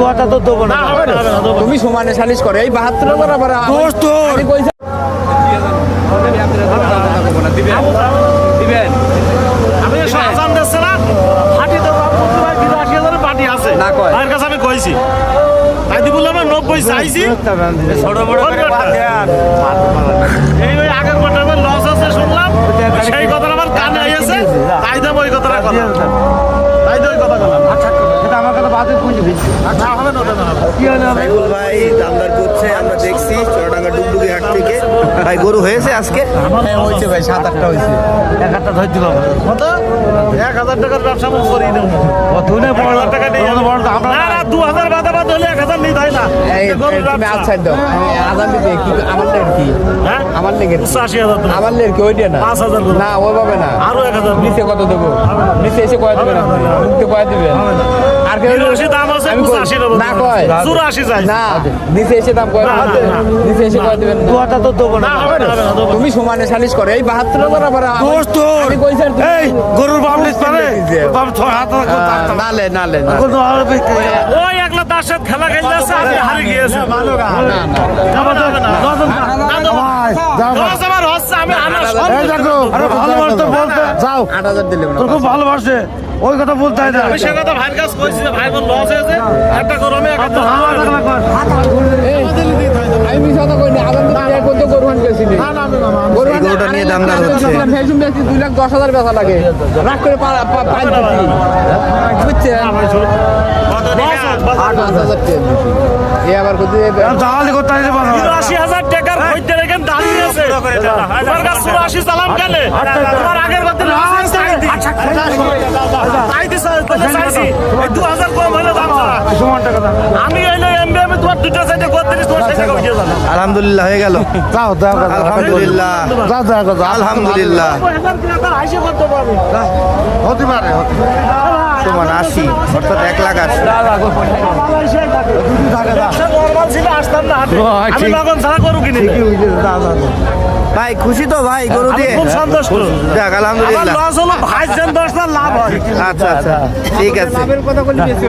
কথা তো দেবো না। তুমি সমানে সালিশ করে এই 72 বরাবর দোস্ত আমি কইছি দিবেন আমি শাহজাহান দেশে না হাঁটি তো 82,000 পার্টি আছে না কয় তার কাছে আমি কইছি তাই দি বললাম 90 চাইছি ছোট বড় করে এই ওই আগের কোটার লস আছে শুনলাম সেই কথাটা আমার কানে আইছে তাই দাম ওই কথাটা কথা তাই তো ওই কথা বললাম এটা আমার কথা বাদে পুঁজি দিচ্ছি না হবে না কি হলো সাইফুল ভাই দামদার করছে আমরা দেখছি চুয়াডাঙ্গা ডুগডুগি হাট থেকে। ভাই গরু হয়েছে আজকে? হ্যাঁ হইছে ভাই 7-8টা হইছে এক হাতটা ধরে দিলাম কত 1,000 টাকার ব্যবসা আমি করি না কত না 1,000 টাকা নিয়ে না না 2,000 বাদা বাদ হলে 1,000 নিই তাই না এই তুমি আচ্ছা দাও আজান দিতে কি আমার লের কি হ্যাঁ আমার লেগের 80,000 টাকা আমার লের কি ওইটা না 5,000 না ওইভাবে না আরো 1,000 নিচে কত দেবো নিচে এসে কয় দেবেন মুক্তি কয় দিবেন আর কেউ 80 দাম আছে 85 দেব না কয় 84 চাই না নিচে এসে দাম কয় নিচে এসে কয় দিবেন কথা তো দেবো না তুমি সমানে সালিশ করে এই 72 বরাবর দোস্ত আমি কইছি এই গরুর বাপ লিস পারে বাপ 6 হাত নালে নালে ওই একলা তার সাথে খেলা খেলতেছে আমি হারিয়ে গিয়েছি না না আমার হচ্ছে আমি আনার সব আরে ভালোবাসে তো বলতে যাও 8000 দিলে তোর খুব ভালোবাসে ওই কথা বলতে হয় না আমি সে কথা ভাইয়ের কাছে কইছি যে ভাই বল লস হয়েছে একটা করো আমি একটা আমি মিছা কথা কইনি আগাম দিকে কত গরুহান গেছি না এই গরুটা নিয়ে দামদার হচ্ছে। ফেসবুক দেখছি 2,10,000 বেচা লাগে রাখ করে পাই দিচ্ছি বুঝছেন কত 8,000 টাকা এই আবার কত জাহালি করতে আছে 80,000 টাকার কইতে রেখে দাঁড়িয়ে আছে তোমার কাছে 84 সালাম গেলে তোমার আগের কথা লস চাই দি তাই দিছ চাইছি 2,000 কম হলে দাম ছাড়া সমান টাকা দাম আমি এলো এমবি আমি তোমার দুটো সাইডে করতে দিছ তোমার সাইডে কইতে জানো আলহামদুলিল্লাহ হয়ে গেল। যাও দাও আলহামদুলিল্লাহ আলহামদুলিল্লাহ আইসে করতে পারবো হতে পারে সমান 80 অর্থাৎ 1,80,000। নরমাল ছিল আসতাম না হাটে আমি লগন ছাড়া করু কিনে ভাই খুশি তো ভাই গরু দিয়ে? খুব সন্তুষ্ট যাক আমার আলহামদুলিল্লাহ। লস হলো ভাই যেন 10 লাভ হয় আচ্ছা আচ্ছা ঠিক আছে। লাভের কথা বলি